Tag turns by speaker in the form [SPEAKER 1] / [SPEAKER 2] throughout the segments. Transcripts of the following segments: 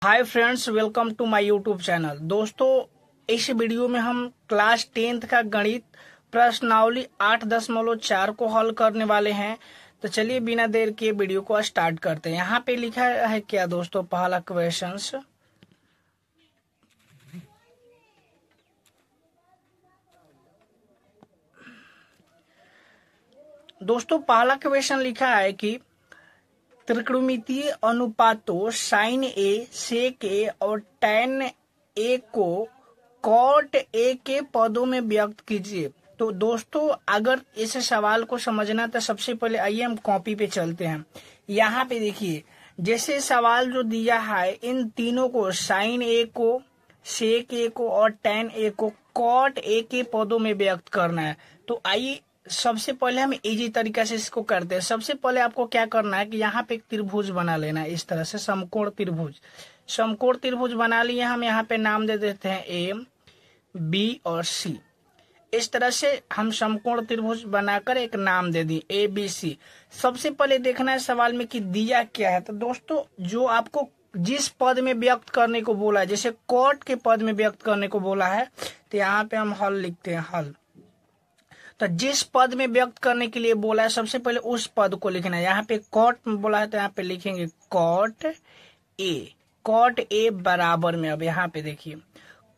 [SPEAKER 1] Hi friends, welcome to my YouTube channel. दोस्तों, इस video में हम क्लास 10th का गणित प्रश्नावली 8.4 को हल करने वाले हैं। तो चलिए बिना देर के वीडियो को स्टार्ट करते हैं। यहाँ पे लिखा है क्या दोस्तों, पहला क्वेश्चंस। दोस्तों, पहला क्वेश्चन लिखा है कि त्रिकोणमितीय अनुपातों साइन ए, सेक ए और टैन ए को कॉट ए के पदों में व्यक्त कीजिए। तो दोस्तों, अगर इस सवाल को समझना तो सबसे पहले आइए हम कॉपी पे चलते हैं। यहाँ पे देखिए, जैसे सवाल जो दिया है, इन तीनों को साइन ए को, सेक ए को और टैन ए को कॉट ए के पदों में व्यक्त करना है। तो आइए सबसे पहले हम इजी तरीका से इसको करते हैं। सबसे पहले आपको क्या करना है कि यहाँ पे एक त्रिभुज बना लेना है, इस तरह से समकोण त्रिभुज। समकोण त्रिभुज बना लिए हम, यहाँ पे नाम दे देते हैं ए, बी और सी। इस तरह से हम समकोण त्रिभुज बनाकर एक नाम दे दी ए बी सी। सबसे पहले देखना है सवाल में कि दिया क्या है। तो दोस्तों, जो आपको जिस पद में व्यक्त करने को बोला है, जैसे कॉट के पद में व्यक्त करने को बोला है, तो यहाँ पे हम हल लिखते हैं, हल। तो जिस पद में व्यक्त करने के लिए बोला है, सबसे पहले उस पद को लिखना है। यहाँ पे कॉट में बोला है तो यहाँ पे लिखेंगे कॉट ए। कॉट ए बराबर में, अब यहाँ पे देखिए,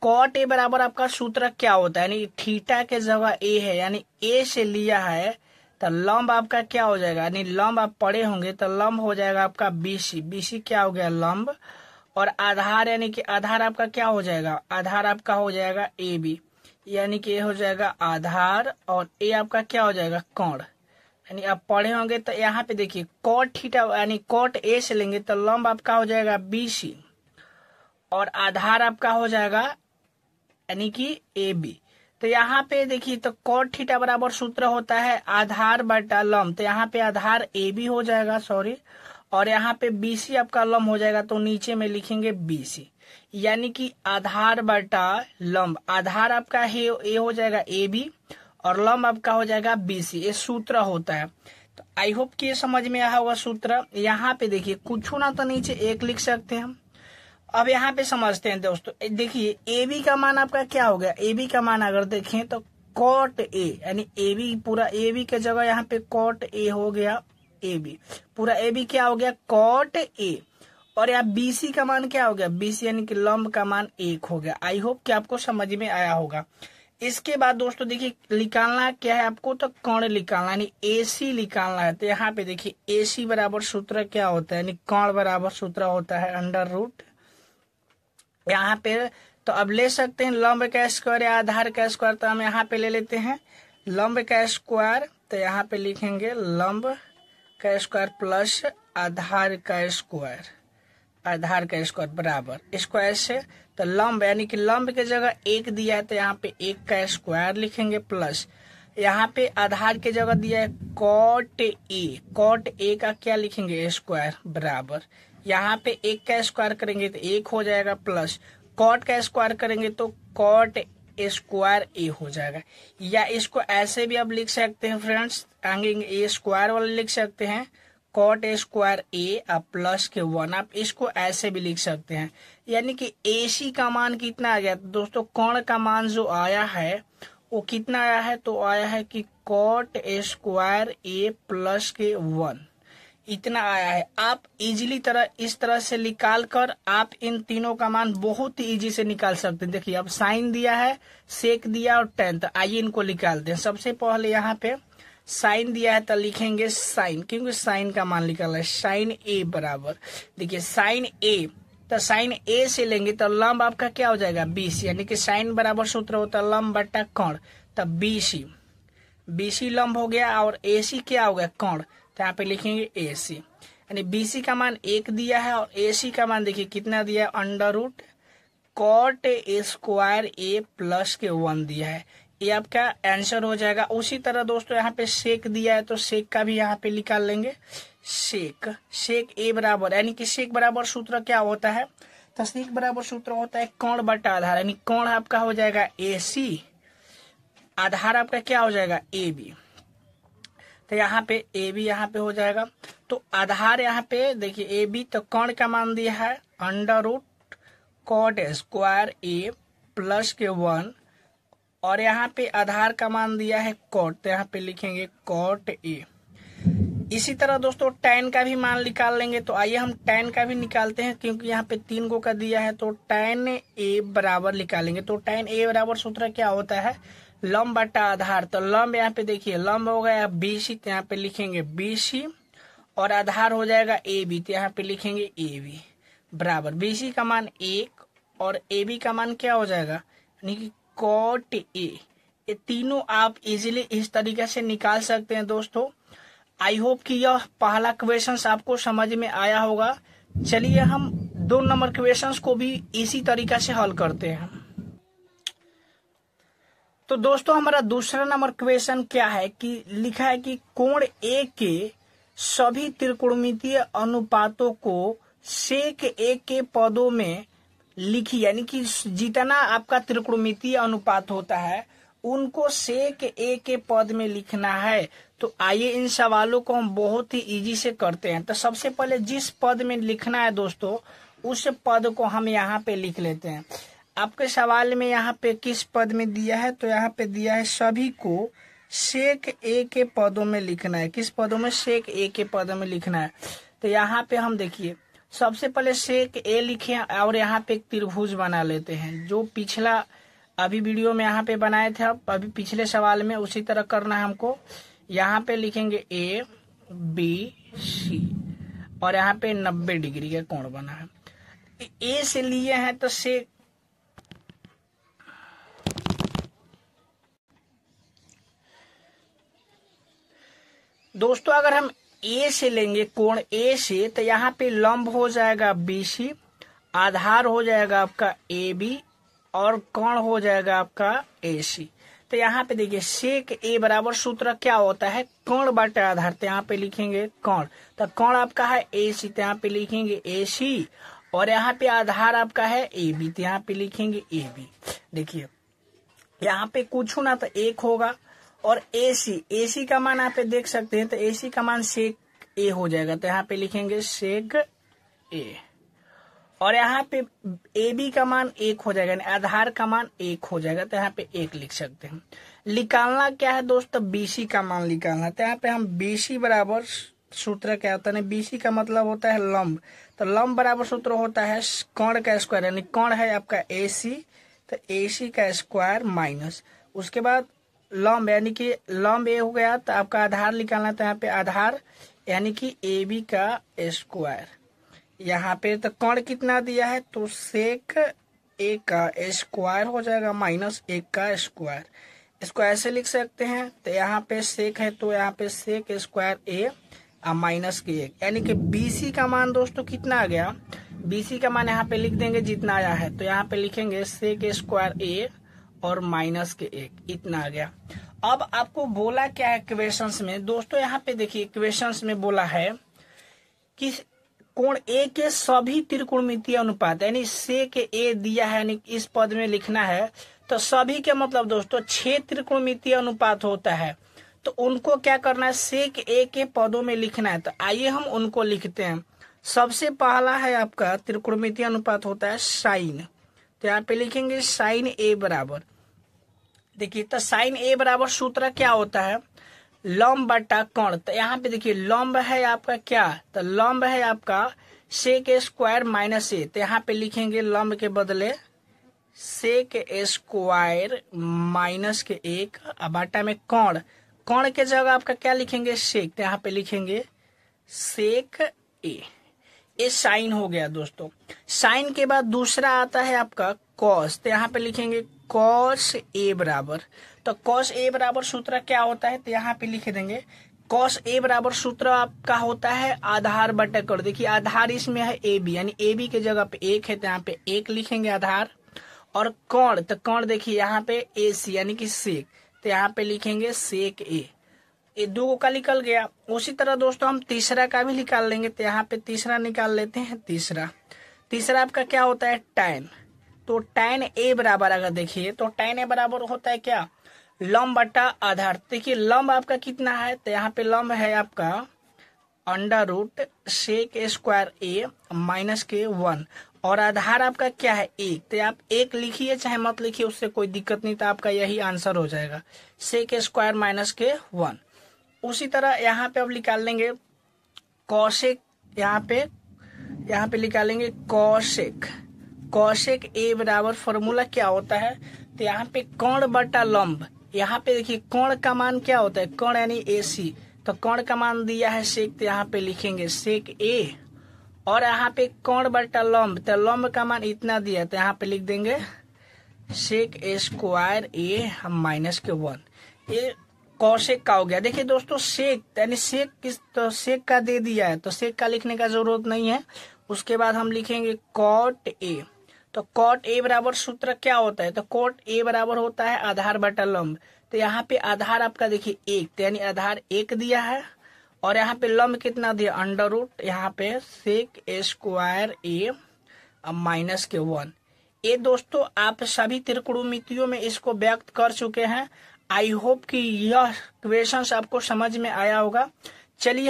[SPEAKER 1] कॉट ए बराबर आपका सूत्र क्या होता है, यानी थीटा के जगह ए है, यानी ए से लिया है तो लंब आपका क्या हो जाएगा, यानी लंब आप पढ़े होंगे तो लंब हो जाएगा आपका बीसी। बीसी क्या हो गया, लंब। और आधार, यानी कि आधार आपका क्या हो जाएगा, आधार आपका हो जाएगा ए बी, यानी कि ये हो जाएगा आधार, और ए आपका क्या हो जाएगा, कोण। यानी आप पढ़े होंगे तो यहाँ पे देखिए कॉट थीटा, यानी कॉट ए से लेंगे तो लंब आपका हो जाएगा बीसी और आधार आपका हो जाएगा यानी कि ए बी। तो यहाँ पे देखिए, तो कॉट थीटा बराबर सूत्र होता है आधार बटा लंब। तो यहाँ पे आधार ए बी हो जाएगा, सॉरी, और यहाँ पे बीसी आपका लंब हो जाएगा, तो नीचे में लिखेंगे बीसी, यानी कि आधार बटा लंब। आधार आपका है ए हो जाएगा ए बी और लंब आपका हो जाएगा बीसी। ये सूत्र होता है। तो आई होप कि ये समझ में आया होगा सूत्र। यहाँ पे देखिए, कुछ ना तो नीचे एक लिख सकते हैं हम। अब यहाँ पे समझते हैं दोस्तों, देखिए ए बी का मान आपका क्या हो गया। ए बी का मान अगर देखें तो कॉट ए, यानी ए बी, पूरा ए बी के जगह यहाँ पे कॉट ए हो गया, ए बी पूरा ए बी क्या हो गया, कॉट ए। और यहाँ बीसी का मान क्या हो गया, बीसी यानी कि लंब का मान 1 हो गया। आई होप कि आपको समझ में आया होगा। इसके बाद दोस्तों देखिए, निकालना क्या है आपको, तो कोण निकालना, यानी एसी निकालना है। तो यहाँ पे देखिए एसी बराबर सूत्र क्या होता है, यानी कोण बराबर सूत्र होता है अंडर रूट। यहाँ पे तो अब ले सकते हैं लंब का स्क्वायर या आधार का स्क्वायर। तो हम यहाँ पे ले लेते हैं लंब का स्क्वायर। तो यहाँ पे लिखेंगे लंब का स्क्वायर प्लस आधार का स्क्वायर, आधार का स्क्वायर बराबर स्क्वायर से, तो लंब यानी कि लंब के जगह 1 दिया है तो यहाँ पे 1 का स्क्वायर लिखेंगे, प्लस यहाँ पे आधार के जगह दिया है कॉट ए। कॉट ए का क्या लिखेंगे, स्क्वायर बराबर, यहाँ पे 1 का स्क्वायर करेंगे तो 1 हो जाएगा, प्लस कॉट का स्क्वायर करेंगे तो कॉट स्क्वायर ए हो जाएगा। या इसको ऐसे भी आप लिख सकते हैं फ्रेंड्स, आगे ए स्क्वायर वाले लिख सकते हैं, कॉट स्क्वायर ए प्लस के 1। आप इसको ऐसे भी लिख सकते हैं, यानी कि एसी का मान कितना आ गया दोस्तों, कोण का मान जो आया है वो कितना आया है, तो आया है कि कॉट स्क्वायर ए प्लस के 1, इतना आया है। आप इजीली इस तरह से निकाल कर आप इन तीनों का मान बहुत ही इजी से निकाल सकते हैं। देखिए अब साइन दिया है, सेक दिया और टेन, तो आइए इनको निकालते हैं। सबसे पहले यहाँ पे साइन दिया है तो लिखेंगे साइन, क्योंकि साइन का मान निकालना है। साइन ए बराबर, देखिए साइन ए, तो साइन ए से लेंगे तो लंब आपका क्या हो जाएगा, बीसी, यानी कि साइन बराबर सूत्र होता है लंब बटा कोण। तब बीसी, बीसी लंब हो गया और एसी क्या हो गया, कोण। तो यहाँ पे लिखेंगे एसी, यानी बीसी का मान 1 दिया है और एसी का मान देखिए कितना दिया है, अंडर रूट कॉट स्क्वायर ए प्लस के 1 दिया है। ये आपका आंसर हो जाएगा। उसी तरह दोस्तों यहाँ पे सेक दिया है तो सेक का भी यहाँ पे निकाल लेंगे, सेक, सेक ए बराबर, यानी कि सेक बराबर सूत्र क्या होता है, तो सेक बराबर सूत्र होता है कोण बटा आधार, यानी कोण आपका हो जाएगा एसी, आधार आपका क्या हो जाएगा ए बी। तो यहाँ पे ए बी यहाँ पे हो जाएगा। तो आधार यहाँ पे देखिए ए बी, तो कोण का मान दिया है अंडर रूट कॉट स्क्वायर ए प्लस के 1, और यहाँ पे आधार का मान दिया है कॉट, तो यहाँ पे लिखेंगे कॉट ए। इसी तरह दोस्तों tan का भी मान निकाल लेंगे, तो आइए हम tan का भी निकालते हैं, क्योंकि यहाँ पे 3 को का दिया है, तो tan a बराबर निकालेंगे। तो tan a बराबर सूत्र क्या होता है, लंब बटा आधार। तो लंब यहाँ पे देखिए लंब हो गया BC, तो यहाँ पे लिखेंगे BC, और आधार हो जाएगा AB, तो यहाँ पे लिखेंगे AB बराबर BC का मान 1 और AB का मान क्या हो जाएगा, यानी कि कॉट A। ये तीनों आप इजीली इस तरीके से निकाल सकते हैं दोस्तों। आई होप कि यह पहला क्वेश्चंस आपको समझ में आया होगा। चलिए हम 2 नंबर क्वेश्चंस को भी इसी तरीके से हल करते हैं। तो दोस्तों हमारा दूसरा नंबर क्वेश्चन क्या है कि लिखा है कि कोण A के सभी त्रिकोणमितीय अनुपातों को सेक A के पदों में लिखी, यानी कि जितना आपका त्रिकोणमितीय अनुपात होता है उनको सेक A के पद में लिखना है। तो आइए इन सवालों को हम बहुत ही इजी से करते हैं। तो सबसे पहले जिस पद में लिखना है दोस्तों, उस पद को हम यहाँ पे लिख लेते हैं। आपके सवाल में यहाँ पे किस पद में दिया है, तो यहाँ पे दिया है सभी को सेक A के पदों में लिखना है। किस पदों में, सेक A के पदों में लिखना है। तो यहाँ पे हम देखिए सबसे पहले सेक A लिखे और यहाँ पे एक त्रिभुज बना लेते हैं, जो पिछला अभी वीडियो में यहाँ पे बनाए थे, अब अभी पिछले सवाल में उसी तरह करना है हमको। यहाँ पे लिखेंगे A B C, और यहाँ पे 90 डिग्री का कोण बना है। A से लिए हैं तो सेक दोस्तों अगर हम A से लेंगे कोण A से, तो यहाँ पे लंब हो जाएगा BC, आधार हो जाएगा आपका AB, और कोण हो जाएगा आपका AC। तो यहाँ पे देखिए सेक A बराबर सूत्र क्या होता है, कोण बटा आधार। तो यहाँ पे लिखेंगे कोण, तो कोण आपका है AC, तो यहाँ पे लिखेंगे AC, और यहाँ पे आधार आपका है AB, तो यहाँ पे लिखेंगे AB। देखिए यहाँ पे कुछ ना तो 1 होगा, और AC का मान यहाँ पे देख सकते हैं, तो AC का मान सेक A हो जाएगा, तो यहाँ पे लिखेंगे सेक A, और यहाँ पे AB का मान 1 हो जाएगा, यानी आधार का मान 1 हो जाएगा, तो यहाँ पे 1 लिख सकते हैं। निकालना क्या है दोस्तों, BC का मान निकालना। तो यहाँ पे हम BC बराबर सूत्र क्या होता है, BC का मतलब होता है लंब। तो लंब बराबर सूत्र होता है कोण का स्क्वायर, यानी कोण है आपका AC, तो AC का स्क्वायर माइनस उसके बाद लंब, यानी कि लंब A हो गया, तो आपका आधार निकालना। तो यहाँ पे आधार यानी कि AB का स्क्वायर। यहाँ पे तो कोण कितना दिया है, तो सेक A का स्क्वायर हो जाएगा माइनस 1 का स्क्वायर। इसको ऐसे लिख सकते हैं, तो यहाँ पे सेक है, तो यहाँ पे सेक स्क्वायर A और माइनस के 1, यानी कि BC का मान दोस्तों कितना आ गया, BC का मान यहाँ पे लिख देंगे जितना आया है। तो यहाँ पे लिखेंगे सेक स्क्वायर A और माइनस के 1, इतना आ गया। अब आपको बोला क्या है क्वेश्चंस में दोस्तों, यहाँ पे देखिए क्वेश्चंस में बोला है कि कोण A के सभी त्रिकोणमितीय अनुपात, यानी सेक A दिया है, यानी इस पद में लिखना है। तो सभी के मतलब दोस्तों 6 त्रिकोणमितीय अनुपात होता है, तो उनको क्या करना है, सेक A के पदों में लिखना है। तो आइए हम उनको लिखते हैं। सबसे पहला है आपका त्रिकोणमितीय अनुपात होता है साइन, तो यहाँ पे लिखेंगे साइन A बराबर, देखिए तो साइन A बराबर सूत्र क्या होता है, लंब बटा कोण। तो यहाँ पे देखिए लंब है आपका क्या, तो लंब है आपका सेक स्क्वायर माइनस A, तो यहाँ पे लिखेंगे लंब के बदले सेक स्क्वायर माइनस के 1, बटा में कोण, कोण के जगह आपका क्या लिखेंगे सेक, तो यहाँ पे लिखेंगे सेक A। ये साइन हो गया दोस्तों। साइन के बाद दूसरा आता है आपका कॉस, तो यहाँ पे लिखेंगे कॉस A बराबर। तो कॉस A बराबर सूत्र क्या होता है, तो यहाँ पे लिख देंगे कॉस A बराबर सूत्र आपका होता है आधार बटा कोण। देखिए आधार इसमें है AB, यानी AB के जगह पे 1 है, तो यहाँ पे 1 लिखेंगे आधार, और कोण, तो कोण देखिए यहाँ पे AC यानी कि सेक, तो यहाँ पे लिखेंगे सेक A। ये 2 का निकल गया। उसी तरह दोस्तों हम तीसरा का भी निकाल लेंगे, तो यहाँ पे तीसरा निकाल लेते हैं। तीसरा आपका क्या होता है tan, तो tan A बराबर अगर देखिए तो tan A बराबर होता है क्या, लंब बटा आधार। देखिए लंब आपका कितना है, तो यहाँ पे लंब है आपका under root sec square A minus के 1, और आधार आपका क्या है 1, तो आप 1 लिखिए चाहे मत लिखिए, उससे कोई दिक्कत नहीं, तो आपका यही आंसर हो जाएगा सेक स्क्वायर माइनस के 1। उसी तरह यहाँ पे अब निकाल लेंगे कॉसेक, यहाँ पे निकालेंगे कॉसेक ए बराबर फॉर्मूला क्या होता है, तो यहाँ पे कोण बटा लंब, यहाँ पे देखिए कोण का मान क्या होता है, कोण यानी AC, तो कोण का मान दिया है सेक, तो यहाँ पे लिखेंगे सेक ए, और यहाँ पे कोण बटा लंब, तो लंब का मान इतना दिया, तो यहाँ पे लिख देंगे सेक स्क्वायर ए माइनस के 1। ये कॉसेक का हो गया। देखिए दोस्तों सेक यानी सेक किस, तो सेक का दे दिया है तो सेक का लिखने का जरूरत नहीं है। उसके बाद हम लिखेंगे कॉट ए, तो कॉट ए बराबर सूत्र क्या होता है, तो कॉट ए बराबर होता है आधार बटा लंब, तो यहाँ पे आधार आपका देखिए 1, यानी आधार 1 दिया है, और यहाँ पे लंब कितना दिया अंडर रूट, यहाँ पे सेक स्क्वायर ए माइनस के 1। ये दोस्तों आप सभी त्रिकोणमितियों में इसको व्यक्त कर चुके हैं। आई होप कि यह क्वेश्चंस आपको समझ में आया होगा। चलिए